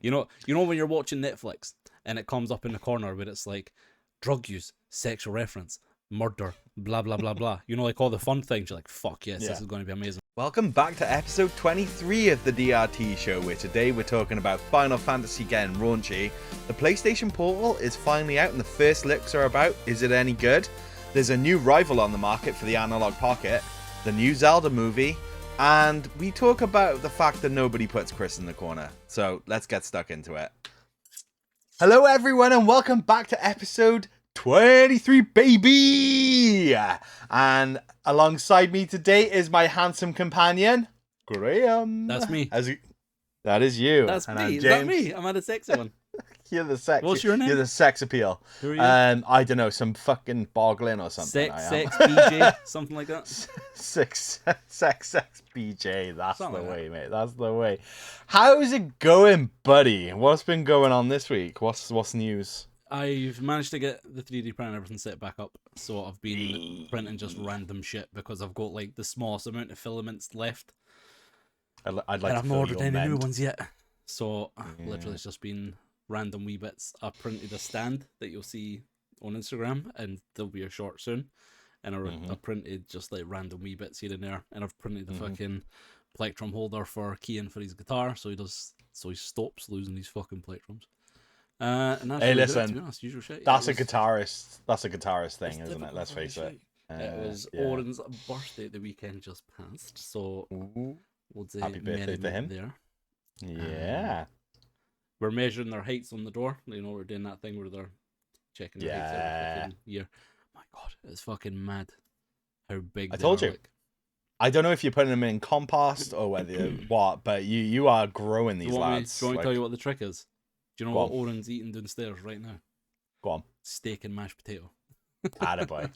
You know when you're watching Netflix and it comes up in the corner where it's like drug use, sexual reference, murder, blah blah blah blah. You know, like all the fun things. You're like, fuck yes, this is going to be amazing. Welcome back to episode 23 of the DRT show, where today we're talking about Final Fantasy getting raunchy. The PlayStation Portal is finally out and the first looks are about. Is it any good? There's a new rival on the market for the Analogue Pocket, the new Zelda movie, and we talk about the fact that nobody puts Chris in the corner. So let's get stuck into it. Hello everyone and welcome back to episode 23, baby! And alongside me today is my handsome companion, Graham. That's me. That is you. That's and me. I'm Is James. that me? I'm at a sexy one. You're the sex. What's your name? You're the sex appeal. Who are you? I don't know, some fucking boggling or something. Sex BJ, something like that. Sex BJ. That's Something the like way, mate. That's the way. How's it going, buddy? What's been going on this week? What's news? I've managed to get the 3D print and everything set back up, so I've been printing just random shit because I've got like the smallest amount of filaments left. I'd like and to I've not fill ordered your any new mend. ones yet. So literally it's just been random wee bits. I printed a stand that you'll see on Instagram, and there'll be a short soon. And I printed just like random wee bits here and there, and I've printed the fucking plectrum holder for Kian for his guitar, so he stops losing these fucking plectrums. And that's Hey, really listen, good, to be honest. Usual shit. That's Yeah, a guitarist thing, isn't it? Let's face it. It was Oren's birthday the weekend just passed, so we'll say Happy birthday to him. there. Yeah. We're measuring their heights on the door. You know, we're doing that thing where they're checking their heights every fucking year. My God, it's fucking mad how big I they told are, you. like. I don't know if you're putting them in compost or whether what, but you are growing these lads. Do you want me to tell you what the trick is? Do you know Go what on. Oren's eating downstairs right now? Go on. Steak and mashed potato. Attaboy.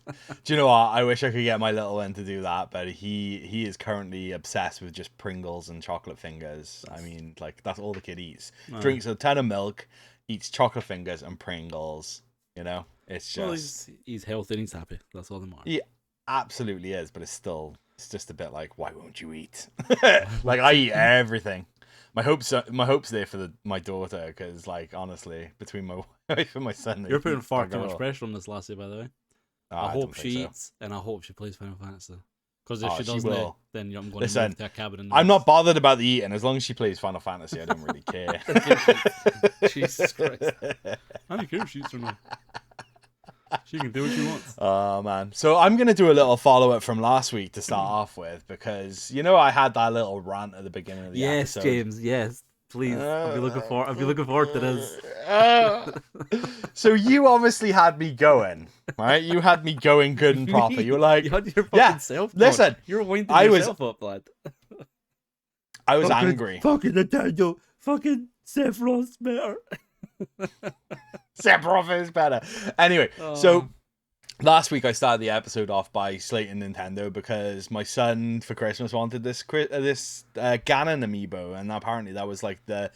Do you know what? I wish I could get my little one to do that, but he is currently obsessed with just Pringles and chocolate fingers. I mean, like, that's all the kid eats. Drinks a ton of milk, eats chocolate fingers and Pringles. You know, it's just Well, he's healthy and he's happy. That's all that matters. he absolutely is, but it's just a bit like, why won't you eat? Like, I eat everything. My hopes there for my daughter, because, like, honestly, between my wife and my son, You're putting far too much pressure on this lassie, by the way. Oh, I hope she eats, and I hope she plays Final Fantasy. Because if she doesn't, will. then I'm going to Listen, move to a cabin in the I'm woods. not bothered about the eating as long as she plays Final Fantasy. I don't really care. Jesus Christ. I don't care if she eats or not. She can do what she wants. Oh man! So I'm gonna do a little follow up from last week to start off with, because I had that little rant at the beginning of the yes, episode. James. Yes, please. I'll be looking forward to this. So you obviously had me going, right? You had me going good and proper. You were like, you had your fucking self. Listen, you're winding I yourself up, lad. I was angry. Fucking Nintendo. Fucking Sephiroth's better. Sephiroth is better. Anyway, so last week I started the episode off by slating Nintendo because my son for Christmas wanted this Ganon amiibo, and apparently that was like the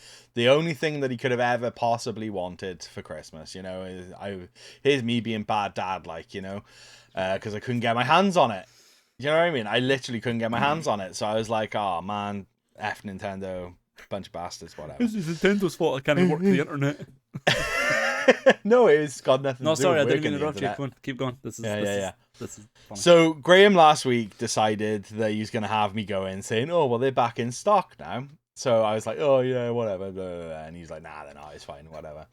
only thing that he could have ever possibly wanted for Christmas. You know, here's me being bad dad, like, you know, because I couldn't get my hands on it. You know what I mean? I literally couldn't get my hands on it, so I was like, oh man, F Nintendo, bunch of bastards, whatever. This is Nintendo's fault. I can't even work the internet. No, it's got nothing to do sorry, with I didn't working mean to the interrupt you. internet. Come on, keep going. This is funny. So Graham last week decided that he was going to have me go in saying, oh, well, they're back in stock now. So I was like, oh, yeah, whatever. Blah, blah, blah. And he's like, nah, they're not. It's fine, whatever.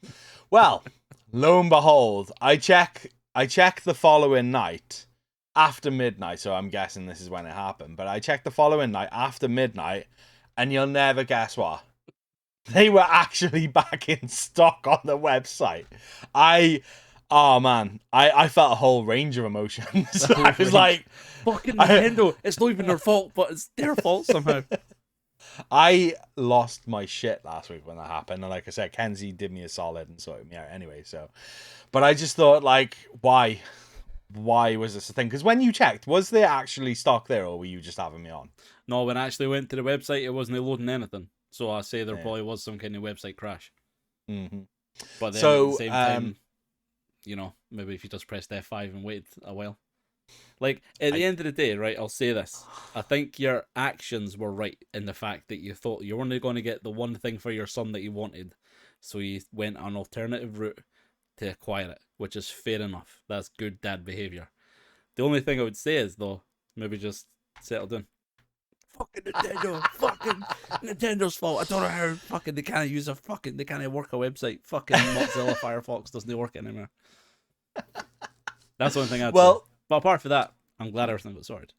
Well, lo and behold, I check the following night after midnight. So I'm guessing this is when it happened. But I checked the following night after midnight, and you'll never guess what. They were actually back in stock on the website. I felt a whole range of emotions. I was like, fucking Nintendo. It's not even their fault, but it's their fault somehow. I lost my shit last week when that happened. And like I said, Kenzie did me a solid and sorted me out anyway. So, but I just thought, like, why was this a thing? Because when you checked, was there actually stock there, or were you just having me on? No, when I actually went to the website, it wasn't loading anything. So I say there probably was some kind of website crash. Mm-hmm. But then at the same time, you know, maybe if you just pressed F5 and waited a while. Like, at the end of the day, right, I'll say this. I think your actions were right in the fact that you thought you were only going to get the one thing for your son that you wanted. So you went an alternative route to acquire it, which is fair enough. That's good dad behavior. The only thing I would say is, though, maybe just settle down. Fucking Nintendo. Fucking Nintendo's fault. I don't know how fucking they can't use they can't work a website. Fucking Mozilla Firefox doesn't work anymore. That's one thing I'd say. But apart from that, I'm glad everything got sorted.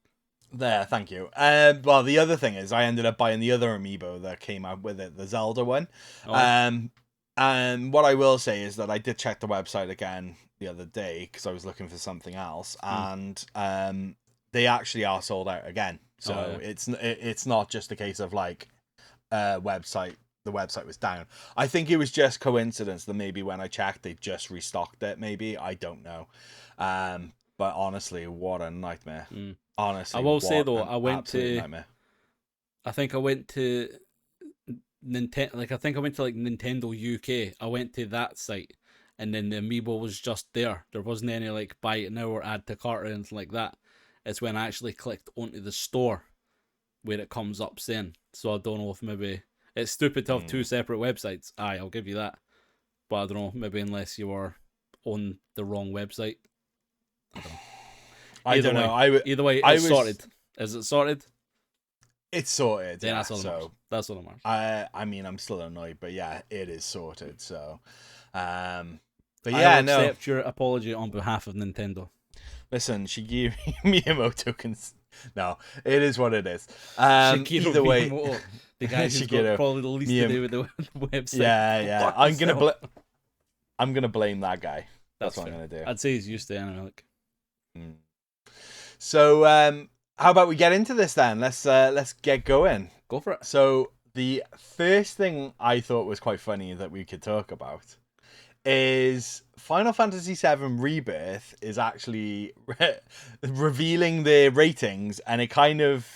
There, thank you. Well, the other thing is I ended up buying the other amiibo that came out with it, the Zelda one. Oh. And what I will say is that I did check the website again the other day because I was looking for something else, and they actually are sold out again. So it's not just a case of like the website was down. I think it was just coincidence that maybe when I checked they just restocked it. Maybe, I don't know. But honestly, what a nightmare. Honestly, I will say though, I went to nightmare. I think I went to Nintendo. Like, I think I went to like Nintendo UK. I went to that site, and then the amiibo was just there. There wasn't any like buy it now or add to cart or anything like that. It's when I actually clicked onto the store where it comes up saying. So I don't know if maybe it's stupid to have two separate websites. Aye, I'll give you that. But I don't know, maybe unless you were on the wrong website. I don't know. Either way, it's sorted. Is it sorted? It's sorted. Yeah, yeah, that's all I'm on. I mean, I'm still annoyed, but yeah, it is sorted. So, but yeah, I accept your apology on behalf of Nintendo. Listen, Shigeru Miyamoto can. No, it is what it is. Either way, Miyamoto, the guy who's got probably the least to do with the website. Yeah. I'm gonna blame that guy. That's what I'm gonna do. I'd say he's used to Analogue. So, how about we get into this then? Let's get going. Go for it. So, the first thing I thought was quite funny that we could talk about is Final Fantasy VII Rebirth is actually revealing their ratings, and it kind of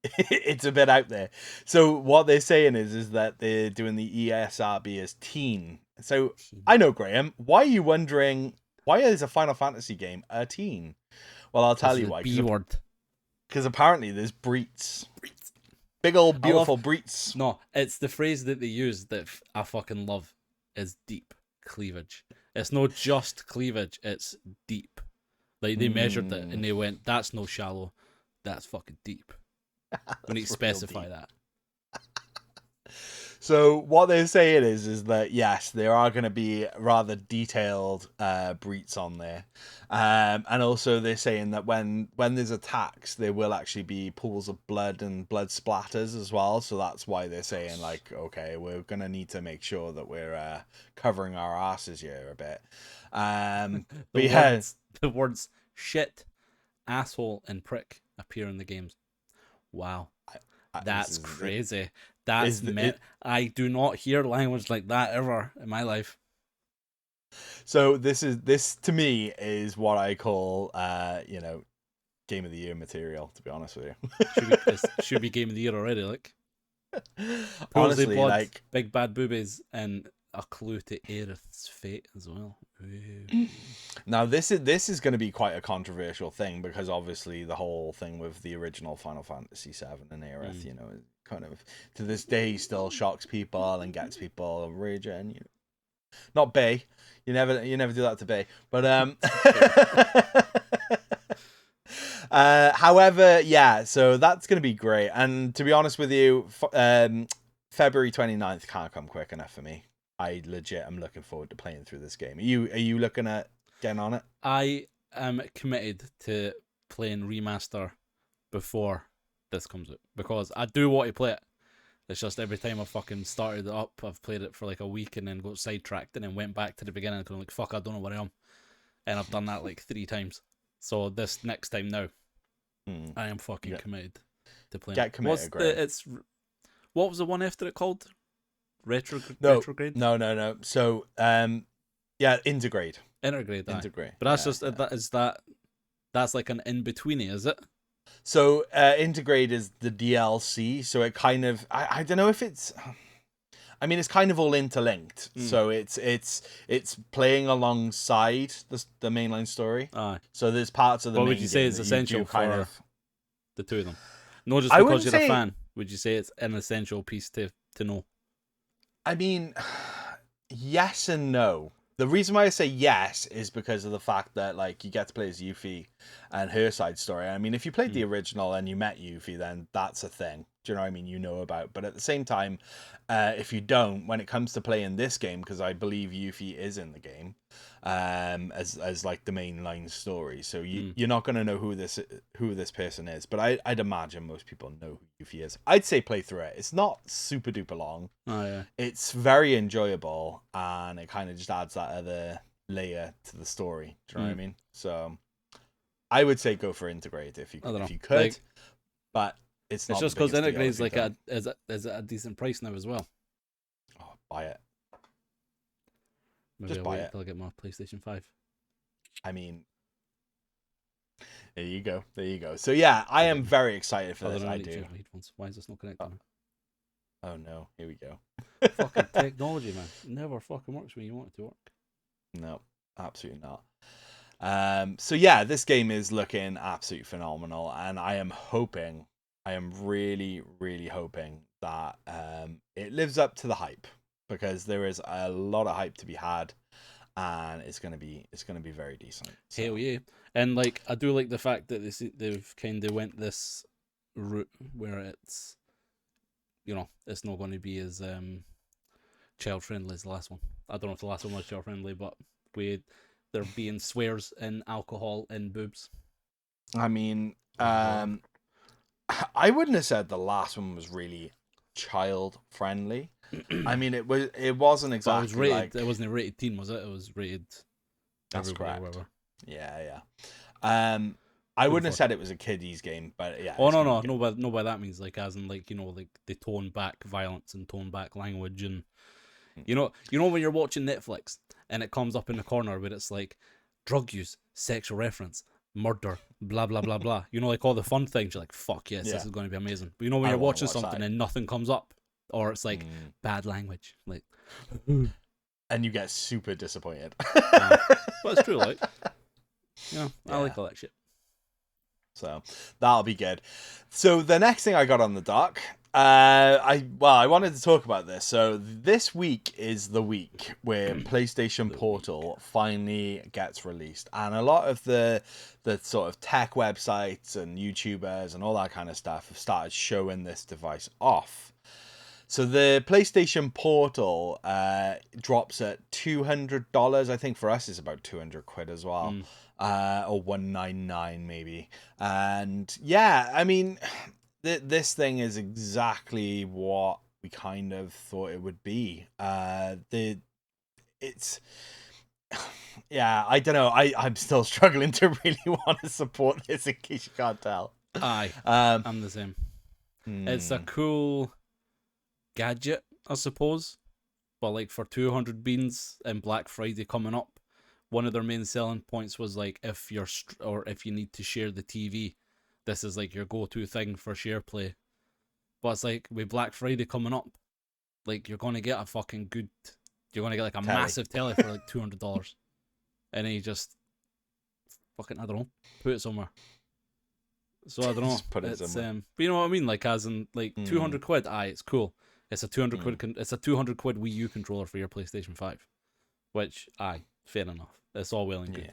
it's a bit out there. So what they're saying is that they're doing the ESRB as teen. So I know, Graham, why are you wondering why is a Final Fantasy game a teen? Well, I'll tell you why. Because apparently there's breets. Big old beautiful breets. No, it's the phrase that they use that I fucking love is deep cleavage. It's not just cleavage, it's deep. Like, they measured it and they went, that's no shallow, that's fucking deep. We need to specify that. So what they're saying is that yes, there are going to be rather detailed breets on there, and also they're saying that when there's attacks, there will actually be pools of blood and blood splatters as well. So that's why they're saying like, okay, we're going to need to make sure that we're covering our asses here a bit. The words shit, asshole, and prick appear in the games. Wow, that's crazy. I do not hear language like that ever in my life. So this to me is what I call game of the year material, to be honest with you. should be game of the year already, like. Honestly, blood, like big bad boobies and a clue to Aerith's fate as well. Now this is going to be quite a controversial thing because obviously the whole thing with the original Final Fantasy VII and Aerith, kind of to this day still shocks people and gets people raging. Not Bay, you never do that to Bay, but however, yeah. So that's going to be great, and to be honest with you, February 29th can't come quick enough for me. I legit am looking forward to playing through this game. Are you looking at getting on it? I am committed to playing remaster before this comes out because I do want to play it. It's just every time I fucking started it up, I've played it for like a week and then got sidetracked and then went back to the beginning and I'm like, fuck, I don't know where I am. And I've done that like 3 times. So this next time now, I am fucking committed to playing. Get committed, Graham. What was the one after it called? Retrograde? No. So, Intergrade. Intergrade. But that's like an in-betweeny, is it? So, Intergrade is the DLC, so it kind of... I don't know if it's... I mean, it's kind of all interlinked. So it's playing alongside the mainline story. So there's parts of the what main would you say game is that essential for the two of them? Not just I because wouldn't you're a say- fan. Would you say it's an essential piece to know? I mean, yes and no. The reason why I say yes is because of the fact that like you get to play as Yuffie and her side story. I mean, if you played the original and you met Yuffie, then that's a thing. Do you know what I mean? You know about. But at the same time, if you don't, when it comes to playing this game, because I believe Yuffie is in the game, as like the mainline story, so you're not going to know who this person is. But I'd imagine most people know who Yuffie is. I'd say play through it. It's not super duper long. Oh yeah. It's very enjoyable, and it kind of just adds that other layer to the story. Do you know what I mean? So I would say go for Integrate if you could, like, but it's not. It's just because Integrate is like is it a decent price now as well. Oh, buy it. Maybe Just I'll buy wait it. until I get my PlayStation 5. I mean, there you go. There you go. So yeah, I am very excited for this. I do. Why is this not connecting? Oh no, here we go. Fucking technology, man. It never fucking works when you want it to work. No, absolutely not. So yeah, this game is looking absolutely phenomenal, and I am really, really hoping that it lives up to the hype, because there is a lot of hype to be had, and it's gonna be very decent. So. Hell yeah! And like, I do like the fact that they've kind of went this route where it's, you know, it's not going to be as child friendly as the last one. I don't know if the last one was child friendly, but there being swears and alcohol and boobs. I mean, I wouldn't have said the last one was really child friendly. I mean, it wasn't exactly. But it was rated. It wasn't a rated teen, was it? It was rated. That's everywhere, correct. wherever. Yeah. I wouldn't have said it was a kiddies game, but yeah. Oh no, by that means like as in like, you know, like they tone back violence and tone back language, and you know when you're watching Netflix and it comes up in the corner where it's like drug use, sexual reference, murder, blah blah blah blah. You know, like all the fun things. You're like, fuck yes, this is going to be amazing. But you know when you're watching something and nothing comes up, or it's like bad language, like, and you get super disappointed. But it's true, like, yeah, I like all that shit. So that'll be good. So the next thing I got on the dock, I wanted to talk about this. So this week is the week where PlayStation Portal finally gets released, and a lot of the sort of tech websites and YouTubers and all that kind of stuff have started showing this device off. So the PlayStation Portal drops at $200. I think for us it's about 200 quid as well. Or 199 maybe. And yeah, I mean, this thing is exactly what we kind of thought it would be. It's yeah, I don't know. I'm still struggling to really want to support this, in case you can't tell. I'm the same. It's a cool gadget, I suppose, but like for 200 beans and Black Friday coming up, one of their main selling points was like, if you need to share the TV, this is like your go-to thing for share play. But it's like, with Black Friday coming up, like you're gonna get like a massive telly for like $200, and then you just fucking, I don't know, put it somewhere. So I don't know. Just put it somewhere. But you know what I mean, like as in like 200 quid. It's cool. It's a 200 quid. It's a 200 quid Wii U controller for your PlayStation 5, which fair enough. It's all well and good.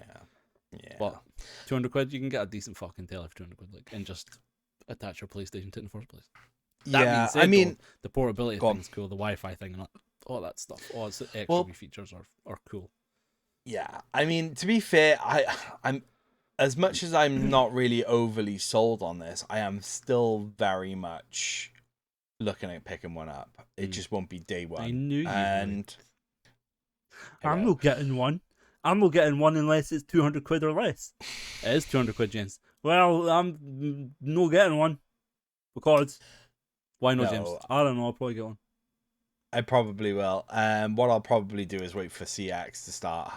Yeah. But 200 quid, you can get a decent fucking telly for 200 quid, like, and just attach your PlayStation to it in the first place. That being said, though, the portability thing's cool, the Wi-Fi thing, and all that stuff. All its extra features are cool. Yeah, I mean, to be fair, I'm as much as I'm not really overly sold on this, I am still very much looking at picking one up. It just won't be day one. I knew you would. I'm not getting one. I'm not getting one unless it's 200 quid or less. It is 200 quid, James. Well, I'm not getting one. Because... Why not, James? I don't know, I'll probably get one. I probably will. What I'll probably do is wait for CX to start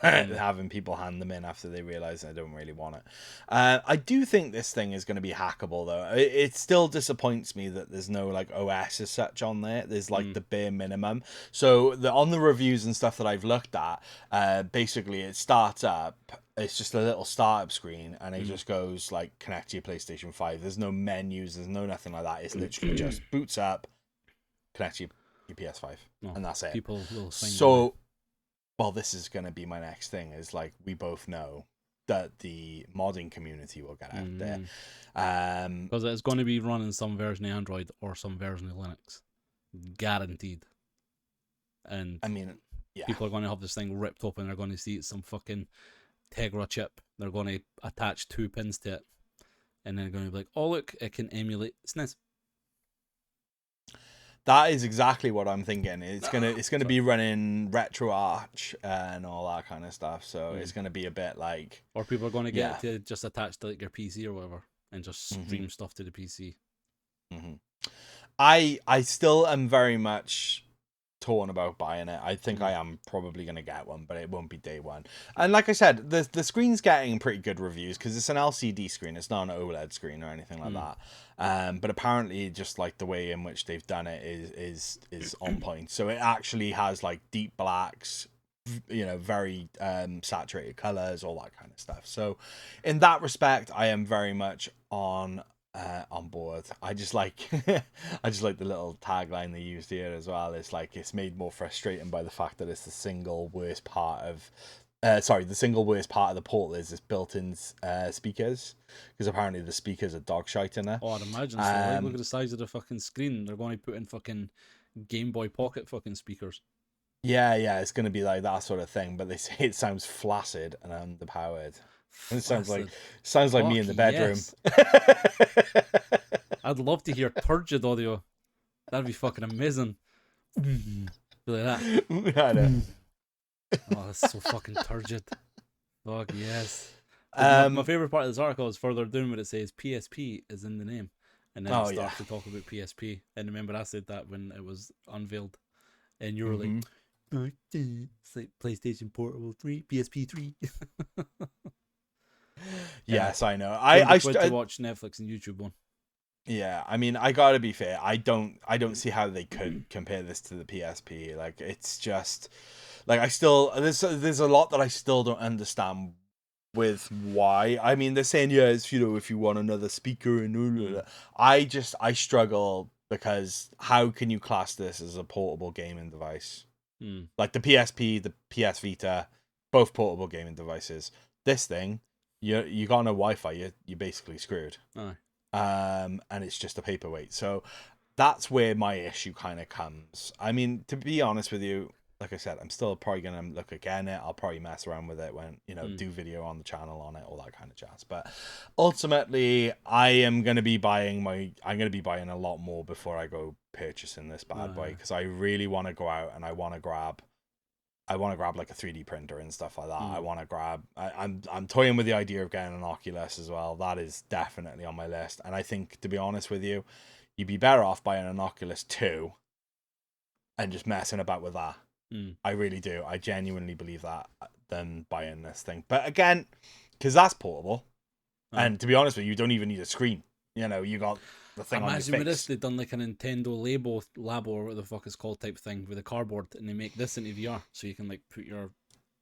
having people hand them in after they realize I don't really want it. I do think this thing is going to be hackable, though. It still disappoints me that there's no like OS as such on there. There's like the bare minimum. So on the reviews and stuff that I've looked at, basically it starts up. It's just a little startup screen, and it just goes like connect to your PlayStation 5. There's no menus. There's no nothing like that. It's literally just boots up, connect to your PS5, and that's it. People will think so well, this is going to be my next thing, is like we both know that the modding community will get out there, because it's going to be running some version of Android or some version of Linux, guaranteed. And I mean, yeah, people are going to have this thing ripped open. They're going to see it's some fucking Tegra chip. They're going to attach 2 pins to it, and then they're going to be like, oh look, it can emulate SNES. that is exactly what I'm thinking. It's gonna be running RetroArch and all that kind of stuff. So it's gonna be a bit like, or people are going to get it to just attach to like your PC or whatever and just stream stuff to the PC. I still am very much torn about buying it. I think I am probably going to get one, but it won't be day one. And like I said, the screen's getting pretty good reviews because it's an LCD screen. It's not an OLED screen or anything like that. But apparently just like the way in which they've done it is on point. So it actually has like deep blacks, you know, very saturated colors, all that kind of stuff. So in that respect, I am very much on board. I just like the little tagline they used here as well. It's like, it's made more frustrating by the fact that it's the single worst part of the portal is its built-in speakers, because apparently the speakers are dog shite in there. Oh, I'd imagine so. Right? Look at the size of the fucking screen. They're going to put in fucking Game Boy Pocket fucking speakers. Yeah, it's going to be like that sort of thing, but they say it sounds flaccid and underpowered. It sounds like me in the bedroom. Yes. I'd love to hear turgid audio. That'd be fucking amazing. Be like that. I know. Oh, that's so fucking turgid. Fuck yes. My favorite part of this article is further down where it says PSP is in the name, and then it starts to talk about PSP. And remember, I said that when it was unveiled, and you were like, "It's like PlayStation Portable 3, PSP 3." Yes, I know. I to watch Netflix and YouTube one. Yeah, I mean, I gotta be fair. I don't see how they could compare this to the PSP. Like, it's just like there's a lot that I still don't understand with why. I mean, they're saying if you want another speaker and I struggle, because how can you class this as a portable gaming device? Like the PSP, the PS Vita, both portable gaming devices. This thing, you got no Wi-Fi, you're basically screwed. And it's just a paperweight. So that's where my issue kind of comes. I mean, to be honest with you, like I said, I'm still probably gonna look again at it. I'll probably mess around with it when do video on the channel on it, all that kind of jazz. But ultimately, I'm gonna be buying a lot more before I go purchasing this bad boy, because I really want to go out and I want to grab like a 3D printer and stuff like that. I want to grab. I'm toying with the idea of getting an Oculus as well. That is definitely on my list. And I think, to be honest with you, you'd be better off buying an Oculus 2 and just messing about with that. I really do. I genuinely believe that, than buying this thing. But again, because that's portable, and to be honest with you, you don't even need a screen. You got the thing on your face. Imagine with this, they've done like a Nintendo Labo or what the fuck it's called type thing with a cardboard, and they make this into VR, so you can like put your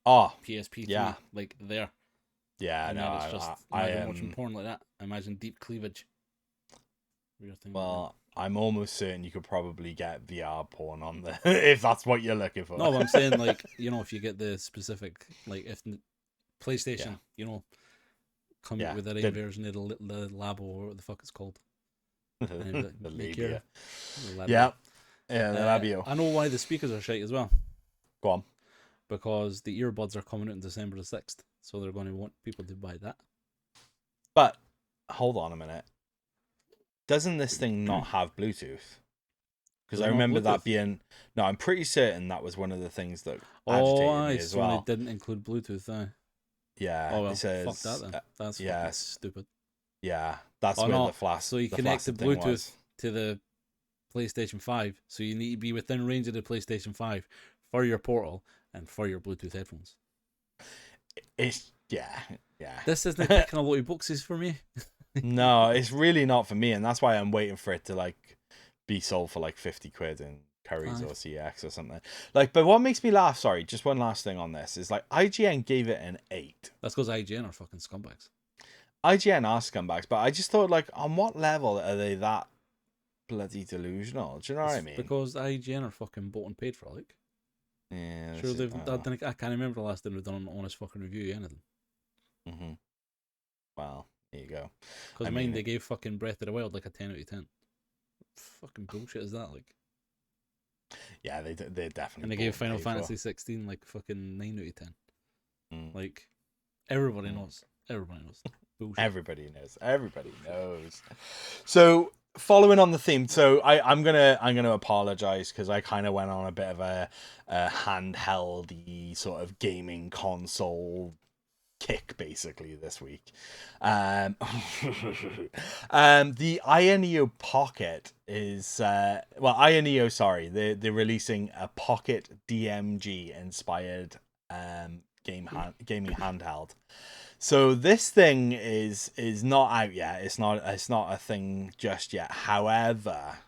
PSP 3 like there. Yeah, and no, it's just imagine watching porn like that. Imagine deep cleavage. Well, I'm almost certain you could probably get VR porn on there if that's what you're looking for. No, but I'm saying, like, if you get the specific, like, if PlayStation, come out with their own version of the Labo or what the fuck it's called. The Labia. Yeah, the Labio. I know why the speakers are shite as well. Go on. Because the earbuds are coming out on December the 6th, so they're going to want people to buy that. But, hold on a minute. Doesn't this thing not have Bluetooth? Because I remember that being... No, I'm pretty certain that was one of the things that agitated me as well. It didn't include Bluetooth, Yeah. Oh, well, it says, fuck that then. That's fucking stupid. Yeah, that's where the flash. So you connect the Bluetooth to the PlayStation 5, so you need to be within range of the PlayStation 5 for your portal and for your Bluetooth headphones. It's yeah. This isn't ticking a lot of boxes for me. No, it's really not for me, and that's why I'm waiting for it to like be sold for like 50 quid in Currys or CX or something. Like, but what makes me laugh, sorry, just one last thing on this, is like IGN gave it an 8. That's because IGN are fucking scumbags. IGN are scumbags, but I just thought, like, on what level are they that bloody delusional? Do you know what I mean? Because IGN are fucking bought and paid for, like. Yeah. Sure, I can't remember the last time we've done an honest fucking review of anything. Mm-hmm. Well, there you go. Because they gave fucking Breath of the Wild like a 10 out of 10. Fucking bullshit is that, like? Yeah, they definitely. And they gave Final Fantasy 16 like fucking 9 out of 10. Like, everybody knows. Everybody knows. Bullshit. Everybody knows. So, following on the theme, so I'm gonna apologize because I kind of went on a bit of a handheldy sort of gaming console kick basically this week. The Ioneo Pocket is Ioneo, sorry, they're releasing a Pocket DMG inspired gaming handheld. So this thing is not out yet. It's not a thing just yet. However,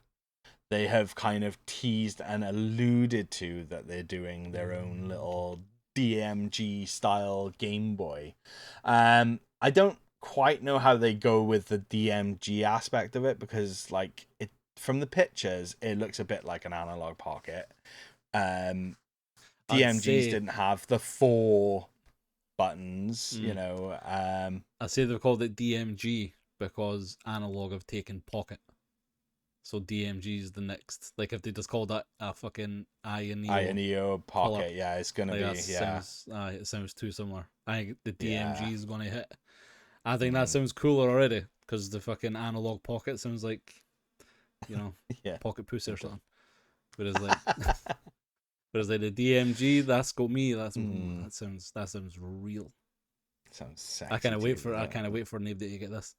they have kind of teased and alluded to that they're doing their own little DMG style Game Boy. I don't quite know how they go with the DMG aspect of it, because like it from the pictures it looks a bit like an Analogue Pocket. DMGs didn't have the 4 buttons, you know. I say they've called it DMG because Analogue have taken Pocket. So DMG is the next. Like if they just called that a fucking Ioneo Pocket, color, yeah, it's gonna like be it sounds too similar. I think the DMG is gonna hit. I think that sounds cooler already because the fucking Analogue Pocket sounds like, you know, Pocket Pussy or something. Whereas like, the DMG, that's got me. That sounds real. Sounds sexy. I kind of wait for Nave Day to get this.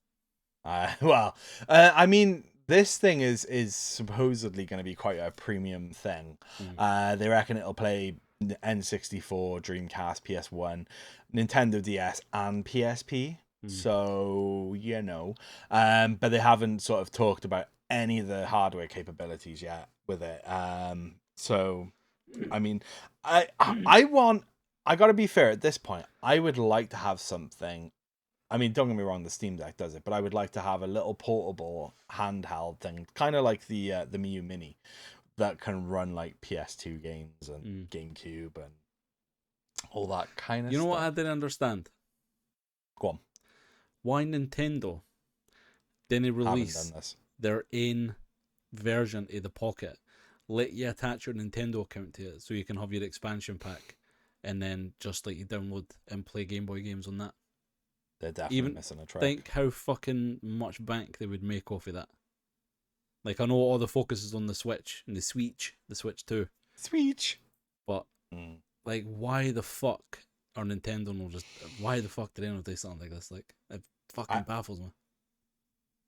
I mean, this thing is supposedly going to be quite a premium thing. They reckon it'll play N64, Dreamcast, PS1, Nintendo DS, and PSP. So, you know, but they haven't sort of talked about any of the hardware capabilities yet with it. So, I mean, I gotta be fair at this point. I would like to have something. I mean, don't get me wrong, the Steam Deck does it, but I would like to have a little portable handheld thing, kind of like the Miyoo Mini, that can run like PS2 games and GameCube and all that kind of stuff. You know what I didn't understand? Go on. Why Nintendo didn't release their own version of the Pocket? Let you attach your Nintendo account to it so you can have your expansion pack and then just like you download and play Game Boy games on that. They're definitely missing a track. Think how fucking much bank they would make off of that. Like, I know all the focus is on the Switch and the Switch 2. Switch. But like, why the fuck are Nintendo not just? Why the fuck did they not do something like this? Like, it fucking baffles me.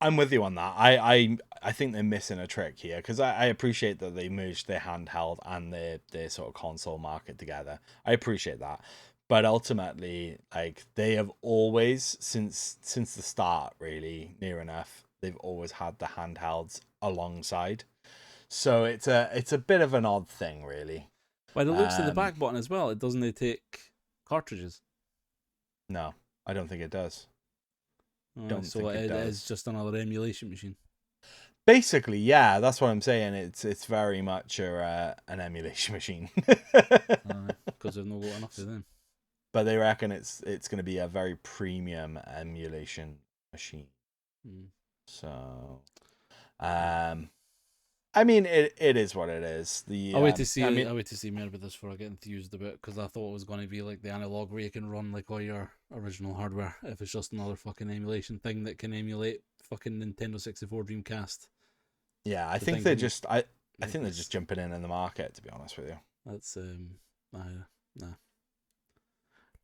I'm with you on that. I think they're missing a trick here, because I appreciate that they merged their handheld and their sort of console market together. I appreciate that. But ultimately, like, they have always, since the start, really, near enough, they've always had the handhelds alongside. So it's a bit of an odd thing, really. By the looks of the back button as well, it doesn't take cartridges. No, I don't think it does. So it is just another emulation machine. Basically, yeah, that's what I'm saying. It's very much an emulation machine. Because they've not got enough of them. But they reckon it's going to be a very premium emulation machine. So, I mean, it is what it is. I wait to see. I wait to see more about this before I get enthused about it, because I thought it was going to be like the Analogue where you can run like all your original hardware. If it's just another fucking emulation thing that can emulate fucking Nintendo 64 Dreamcast. Yeah, I think they're just. I think they're just jumping in the market, to be honest with you. That's nah.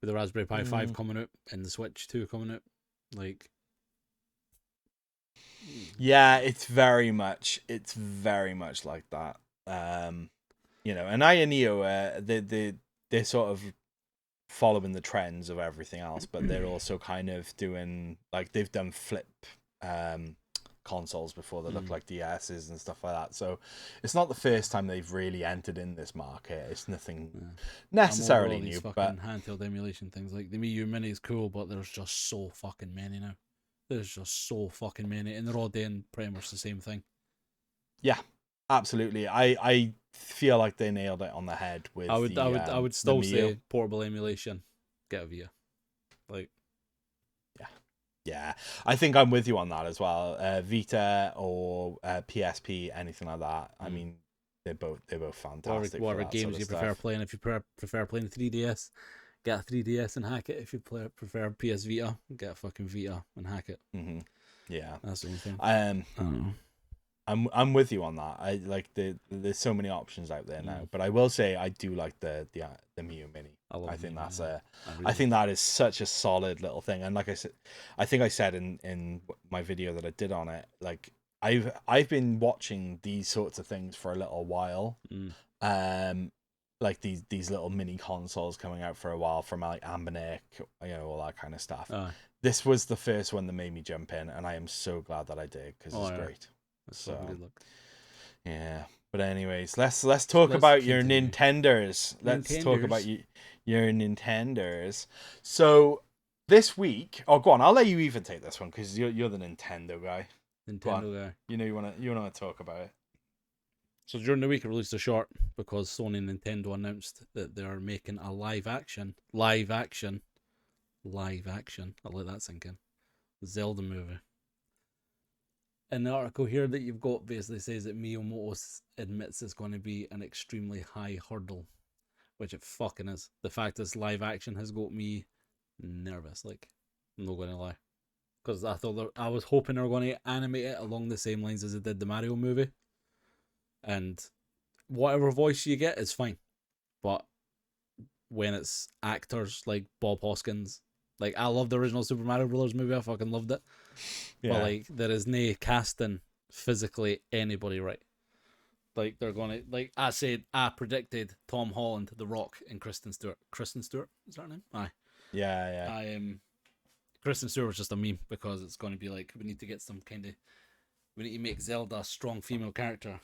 With the Raspberry Pi 5 coming out and the Switch 2 coming out, like, Yeah, it's very much like that. You know, and I and Neo, they're sort of following the trends of everything else, but they're also kind of doing like they've done flip consoles before that look like DSs and stuff like that. So it's not the first time they've really entered in this market. It's nothing necessarily new, but handheld emulation things like the Mii U Mini is cool, but there's just so fucking many now. There's just so fucking many, and they're all doing pretty much the same thing. Yeah, absolutely. I feel like they nailed it on the head with. I would still say portable emulation. Get a Vita, like. Yeah, I think I'm with you on that as well. Vita or PSP, anything like that. I mean, they're both fantastic. Whatever games you prefer playing. If you prefer playing 3DS, get a 3DS and hack it. If you prefer PS Vita, get a fucking Vita and hack it. Mm-hmm. Yeah, that's the only thing. I'm with you on that. I like there's so many options out there now, but I will say I do like the Mii U Mini. I think that's I think that is such a solid little thing. And like I said, I think I said in my video that I did on it, like I've been watching these sorts of things for a little while. Like these little mini consoles coming out for a while from like Ambernick, you know, all that kind of stuff. This was the first one that made me jump in, and I am so glad that I did because it's great. So good luck. Yeah, but anyways, let's talk about your Nintenders. Let's talk about your Nintenders. So this week, go on. I'll let you even take this one because you're the Nintendo guy. Nintendo guy. You know you want to talk about it. So during the week, I released a short because Sony and Nintendo announced that they are making a live action. I'll let that sink in. Zelda movie. And the article here that you've got basically says that Miyamoto admits it's going to be an extremely high hurdle, which it fucking is. The fact it's live action has got me nervous, like, I'm not going to lie. Because I was hoping they were going to animate it along the same lines as they did the Mario movie. And whatever voice you get is fine. But when it's actors like Bob Hoskins, like, I love the original Super Mario Brothers movie, I fucking loved it. Yeah. But like, there is no casting physically anybody right. Like, they're gonna, like I said, I predicted Tom Holland, The Rock, and Kristen Stewart. Kristen Stewart, is that her name? Aye. Yeah. Kristen Stewart was just a meme because it's going to be like, we need to make Zelda a strong female character,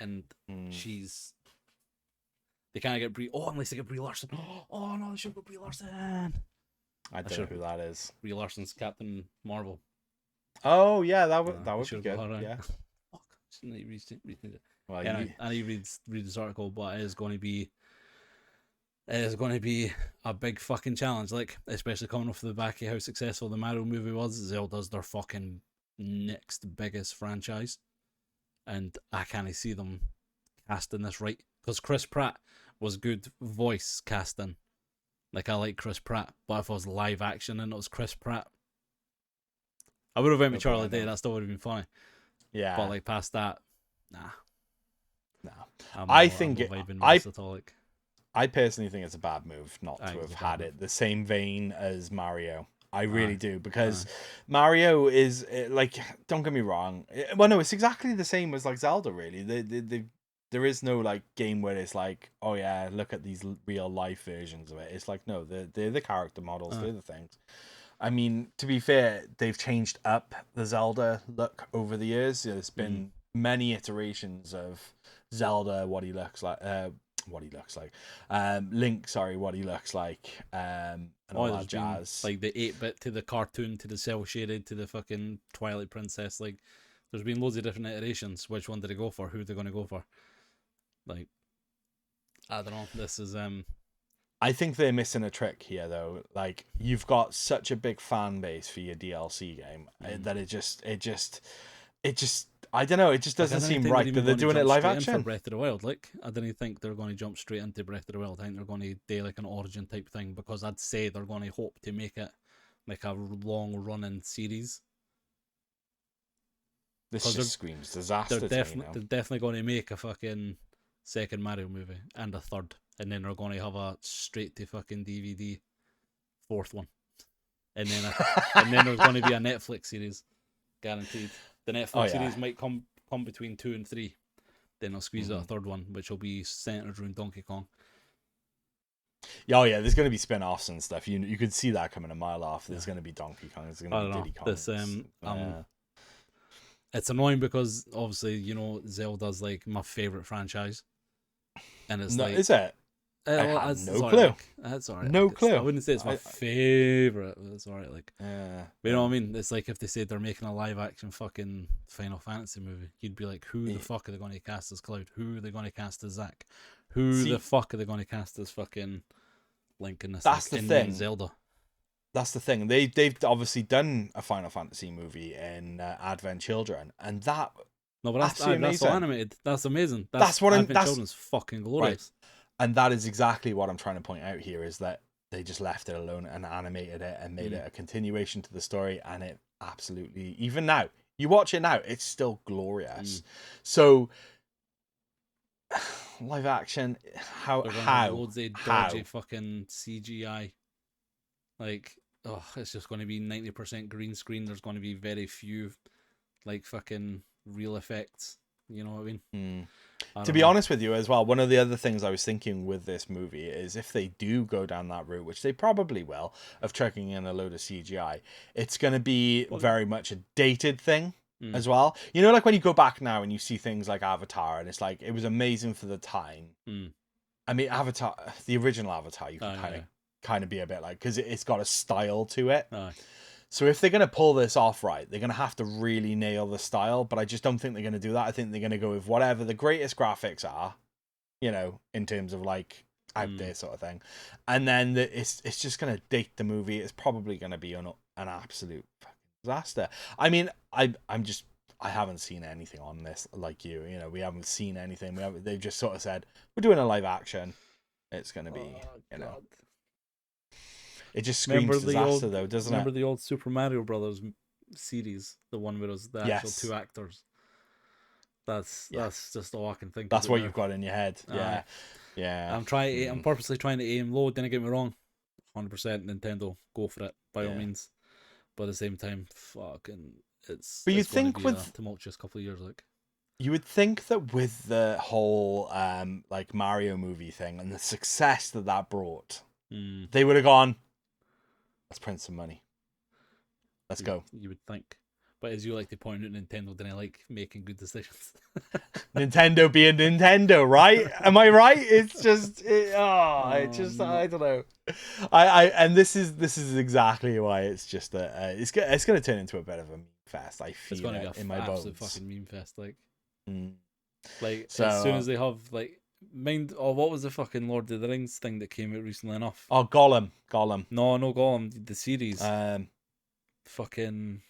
and they can't get Brie. Oh, unless they get Brie Larson. Oh no, they should go Brie Larson. I don't know who that is. Brie Larson's Captain Marvel. Oh yeah, that would be good. Yeah. Fuck. Well, I need to read this article, but it is going to be a big fucking challenge. Like, especially coming off the back of how successful the Mario movie was. Zelda's their fucking next biggest franchise, and I can't see them casting this right, because Chris Pratt was good voice casting. Like, I like Chris Pratt, but if it was live action and it was Chris Pratt, I would have went with Charlie Day. That still would have been funny. Yeah. But like, past that, nah. I personally think it's a bad move not to have had it the same vein as Mario. I really do, because Mario is like, don't get me wrong. Well, no, it's exactly the same as like Zelda. Really, there is no like game where it's like, oh yeah, look at these real life versions of it. It's like, no, they're the character models, they're the things. I mean, to be fair, they've changed up the Zelda look over the years. There's been many iterations of Zelda, what he looks like, Link, sorry, what he looks like, and all that jazz. Like the 8-bit to the cartoon to the cell shaded to the fucking Twilight Princess. Like, there's been loads of different iterations. Which one did they go for? Who are they going to go for? Like, I don't know. This is I think they're missing a trick here, though. Like, you've got such a big fan base for your DLC game that it just I don't know. It just doesn't seem right that they're doing it live action. For Breath of the Wild, like, I didn't think they're going to jump straight into Breath of the Wild. I think they're going to do like an origin type thing, because I'd say they're going to hope to make it like a long running series. This just screams disaster. They're definitely going to make a fucking second Mario movie and a third, and then they're going to have a straight to fucking DVD fourth one, and then and then there's going to be a Netflix series, guaranteed. The Netflix series might come between 2 and 3. Then I'll squeeze out a third one, which will be centered around Donkey Kong. Oh yeah, there's going to be spin-offs and stuff. You could see that coming a mile off. There's going to be Donkey Kong. There's going to be Diddy Kong. It's annoying because obviously Zelda's like my favorite franchise, and it's like, is it? I had no clue. That's alright. No clue. I wouldn't say it's my favorite. But it's alright. Like, but you know what I mean? It's like if they said they're making a live action fucking Final Fantasy movie, you'd be like, who the fuck are they going to cast as Cloud? Who are they going to cast as Zack? Who the fuck are they going to cast as fucking Link in this? That's the thing. Zelda. That's the thing. They've obviously done a Final Fantasy movie in Advent Children, and that. No, but that's all animated. That's amazing. That's what Advent Children's fucking glorious. Right. And that is exactly what I'm trying to point out here, is that they just left it alone and animated it and made it a continuation to the story, and it absolutely, even now, you watch it now, it's still glorious. So live action, how loads of dodgy fucking CGI, like, it's just going to be 90% green screen. There's going to be very few like fucking real effects, you know what I mean? To be honest with you as well, one of the other things I was thinking with this movie is if they do go down that route, which they probably will, of chucking in a load of CGI, it's going to be very much a dated thing as well. You know, like when you go back now and you see things like Avatar, and it's like, it was amazing for the time. I mean, Avatar, the original Avatar, you can kind of be a bit like, because it's got a style to it. So if they're going to pull this off right, they're going to have to really nail the style, but I just don't think they're going to do that. I think they're going to go with whatever the greatest graphics are, you know, in terms of like out there sort of thing. And then it's just going to date the movie. It's probably going to be an absolute disaster. I mean, I haven't seen anything on this like you know, we haven't seen anything. They've just sort of said, we're doing a live action. It's going to be, you know. It just screams disaster, though, doesn't it? Remember the old Super Mario Brothers series, the one with us, the actual two actors. That's just all I can think. That's what you've got in your head. Yeah. I'm purposely trying to aim low. Didn't get me wrong. 100% Nintendo, go for it by all means. But at the same time, fucking, it's. But you think with a tumultuous couple of years, like. You would think that with the whole like Mario movie thing and the success that brought, they would have gone, let's print some money. Let's go. You would think. But as you like to point out, Nintendo didn't like making good decisions. Nintendo being Nintendo, right? Am I right? It's just, I don't know. And this is exactly why it's just it's going to turn into a bit of a meme fest. I feel it in my bones. It's going to be an absolute fucking meme fest, like. Like, so, as soon as they have, like, what was the fucking Lord of the Rings thing that came out recently enough? Oh, Gollum. No Gollum, the series. Fucking,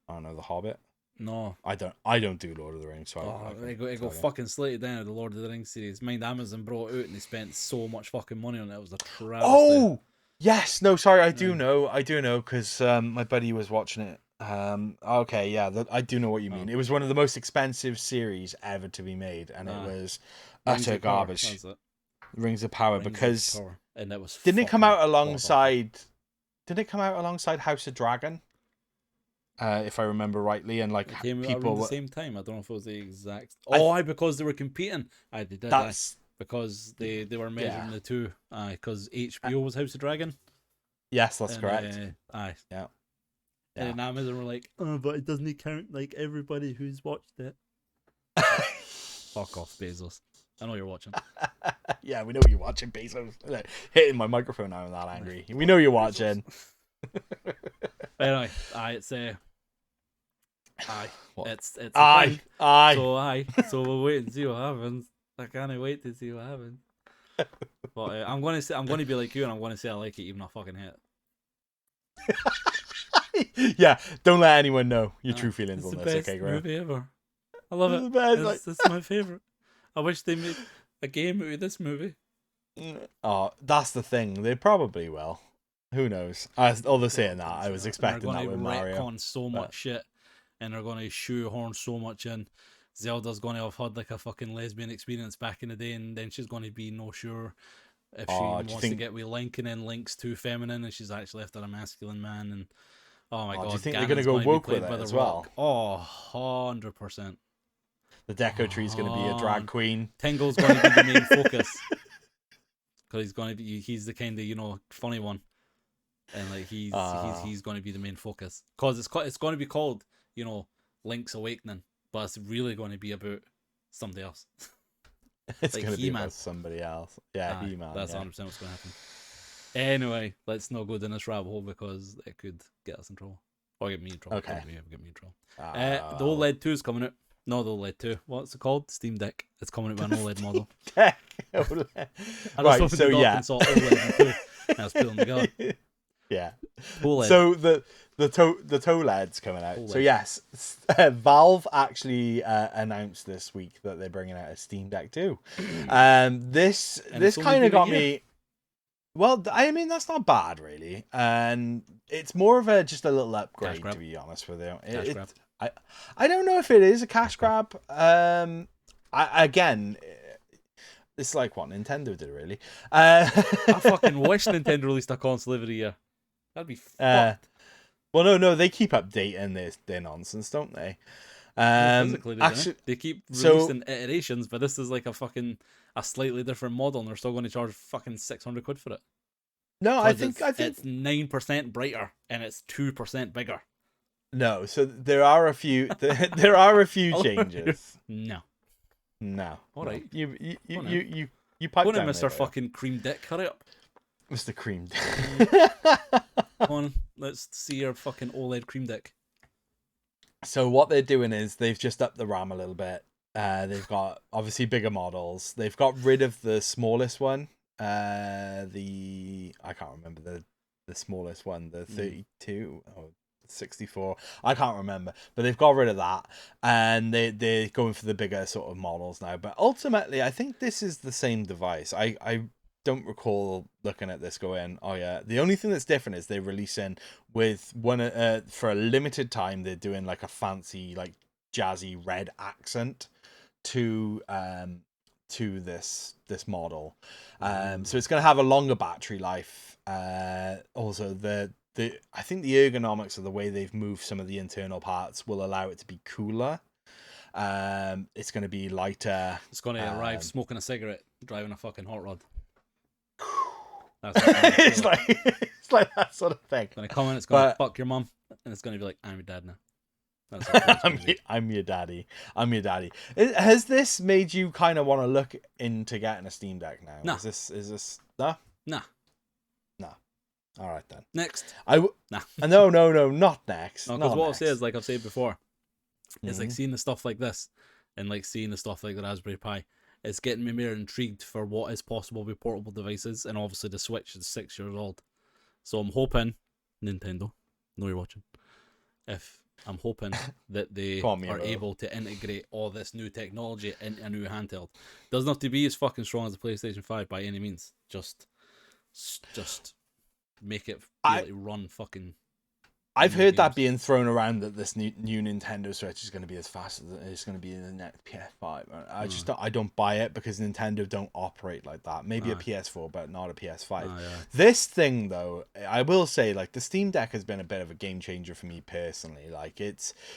I don't know, The Hobbit. No, I don't do Lord of the Rings. So it got fucking slated down the Lord of the Rings series. Mind, Amazon brought it out and they spent so much fucking money on it. It was a travesty. Oh yes, no, sorry, I do know, because my buddy was watching it. Okay, yeah, I do know what you mean. It was one of the most expensive series ever to be made, and it was utter garbage. Rings of Power, because and that was didn't it come out alongside House of Dragon? If I remember rightly, and like came people at the same time. I don't know if it was the exact. Because they were competing. Because they were measuring the two. Because HBO was House of Dragon. Yes, that's correct. Yeah. And Amazon were like, but it doesn't count like everybody who's watched it. Fuck off, Bezos. I know you're watching. Yeah, we know you're watching, Bezos. Hitting my microphone now, I'm that angry. We know you're watching. Anyway, it's So we'll wait and see what happens. I can't wait to see what happens. But I'm going to be like you, and I'm going to say I like it, even though I fucking hate it. Yeah, don't let anyone know your true feelings on this. Okay, great. It's the best movie ever. I love it. It's my favorite. I wish they made a game out of this movie. Oh, that's the thing. They probably will. Who knows? All they're saying that, I was expecting that with Mario. They're going to retcon so much shit, and they're going to shoehorn so much in. Zelda's going to have had like a fucking lesbian experience back in the day, and then she's going to be no sure if she wants to get with Link, and then Link's too feminine, and she's actually after a masculine man, and Oh my god, do you think Ganon's they're going to go woke be played with by it The as Rock. well? Oh, 100%. The Deco Tree's going to be a drag queen. Tingle's going to be the main focus. Because he's the kind of, funny one. And like he's going to be the main focus. Because it's going to be called, Link's Awakening. But it's really going to be about somebody else. It's like going to be He-Man. about somebody else. Yeah, He-Man. That's 100% yeah. what's going to happen. Anyway, let's not go down this rabbit hole because it could get us in trouble. Or get me in trouble. Okay. Get me in trouble. The OLED 2 is coming out. No, the OLED 2. What's it called? Steam Deck. It's coming out with an OLED model. Right, so yeah. OLED and 2. Now it's put them together. Yeah. OLED. So the TOLED's coming out. OLED. So yes, Valve actually announced this week that they're bringing out a Steam Deck 2. This kind of got me. Well, I mean that's not bad really, and it's more of just a little upgrade to be honest with you. Cash grab. I don't know if it is a cash grab. Again, it's like what Nintendo did really. I fucking wish Nintendo released a console every year. That'd be fucked. Well, no, they keep updating their nonsense, don't they? Physically, actually, they keep releasing iterations, but this is like a slightly different model, and they're still going to charge fucking 600 quid for it. No, I think it's 9% brighter and it's 2% bigger. No, so there are a few there are a few changes. No. All right. You pipe down, down, Mr. Fucking Cream Dick. Hurry up, Mr. Cream Dick. Come on, let's see your fucking OLED Cream Dick. So what they're doing is they've just upped the RAM a little bit. They've got obviously bigger models. They've got rid of the smallest one. I can't remember the smallest one, the 32 or 64. I can't remember, but they've got rid of that, and they're going for the bigger sort of models now. But ultimately, I think this is the same device. I don't recall looking at this going, oh yeah. The only thing that's different is they're releasing with one for a limited time. They're doing like a fancy like jazzy red accent to this model. So it's going to have a longer battery life. Also I think the ergonomics of the way they've moved some of the internal parts will allow it to be cooler. It's going to be lighter. It's going to arrive smoking a cigarette, driving a fucking hot rod. It's like that sort of thing. It's going to come in, it's going to fuck your mum, and it's going to be like, I'm your dad now. I'm your daddy. Has this made you kind of want to look into getting a Steam Deck now? No. Is this no? Nah. No. All right then. Next. No, not next. No, because what I'll say is, like I've said before, is like seeing the stuff like this, and like seeing the stuff like the Raspberry Pi. It's getting me more intrigued for what is possible with portable devices, and obviously the Switch is 6 years old, so I'm hoping Nintendo, know you're watching. I'm hoping that they are able to integrate all this new technology into a new handheld. Doesn't have to be as fucking strong as the PlayStation 5 by any means. Just make it really run fucking. I've heard that being thrown around that this new Nintendo Switch is going to be as fast as it's going to be in the next PS5. I don't buy it because Nintendo don't operate like that. Maybe a PS4, but not a PS5. Yeah. This thing, though, I will say, like the Steam Deck has been a bit of a game changer for me personally. Like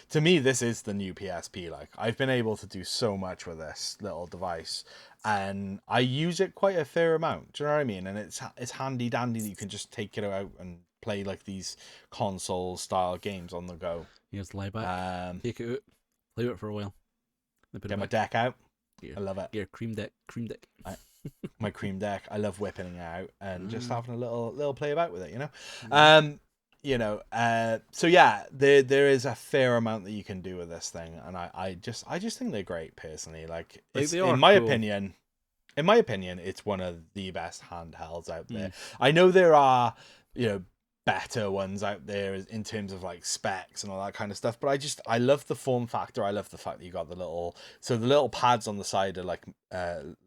to me, this is the new PSP. Like I've been able to do so much with this little device, and I use it quite a fair amount. Do you know what I mean? And it's handy dandy that you can just take it out and play like these console style games on the go. You just lie back, take it out, play with it for a while. Get my deck out. Yeah. I love it. Yeah, cream deck. My cream deck. I love whipping it out and just having a little play about with it. So yeah, there is a fair amount that you can do with this thing, and I just think they're great personally. Like in my opinion, it's one of the best handhelds out there. I know there are better ones out there in terms of like specs and all that kind of stuff, but I love the form factor. I love the fact that you got the little pads on the side are like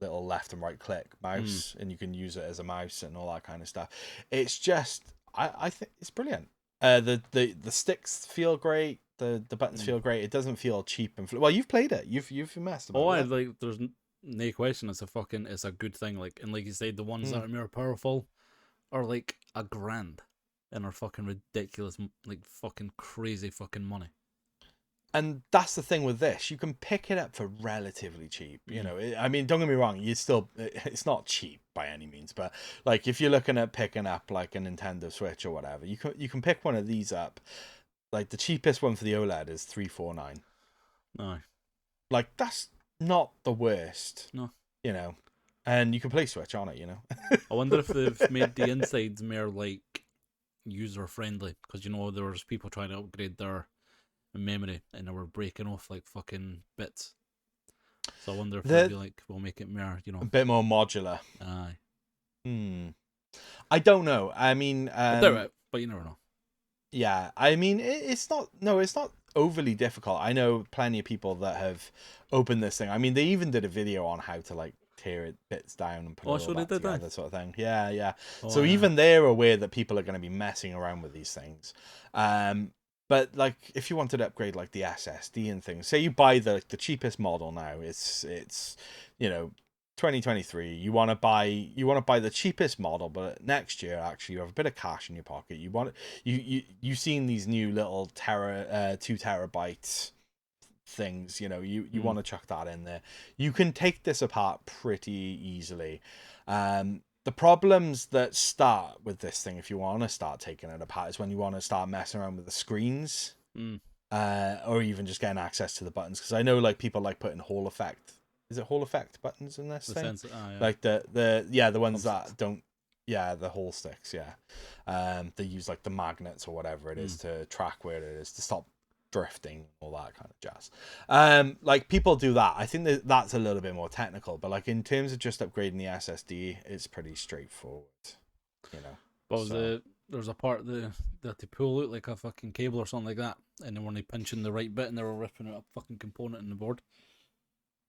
little left and right click mouse, and you can use it as a mouse and all that kind of stuff. It's just I think it's brilliant. The sticks feel great. The buttons feel great. It doesn't feel cheap and well, you've played it. You've messed about it. Like there's no question. It's a good thing. Like, and like you said, the ones that are more powerful are like $1,000. and are fucking ridiculous, like fucking crazy fucking money. And that's the thing with this. You can pick it up for relatively cheap. You know, I mean, don't get me wrong. It's not cheap by any means, but like if you're looking at picking up like a Nintendo Switch or whatever, you can pick one of these up. Like the cheapest one for the OLED is $349. No. Like that's not the worst. No. You know, and you can play Switch on it. You know. I wonder if they've made the insides more like user friendly, because you know there was people trying to upgrade their memory and they were breaking off like fucking bits. So I wonder if they'll be like, we'll make it more, you know, a bit more modular. Aye. I don't know. I mean, I'll do it, but you never know. Yeah, I mean, it's not overly difficult. I know plenty of people that have opened this thing. I mean, they even did a video on how to like tear it bits down and put it all back together, sort of thing. Yeah. So even they're aware that people are going to be messing around with these things. But like, if you wanted to upgrade like the SSD and things, say you buy the cheapest model now, it's 2023. You want to buy the cheapest model, but next year actually you have a bit of cash in your pocket. You've seen these new little 2 terabyte things. You know, you want to chuck that in there. You can take this apart pretty easily. The problems that start with this thing, if you want to start taking it apart, is when you want to start messing around with the screens, or even just getting access to the buttons. Because I know like people like putting Hall effect. Is it Hall effect buttons in this thing? Like the ones that don't. Yeah, the Hall sticks. Yeah, they use like the magnets or whatever it is to track where it is to stop drifting, all that kind of jazz. Like people do that. I think that's a little bit more technical, but like in terms of just upgrading the SSD, it's pretty straightforward, you know. But there's a part that they pull out like a fucking cable or something like that, and then when they pinch in the right bit and they were ripping out a fucking component in the board.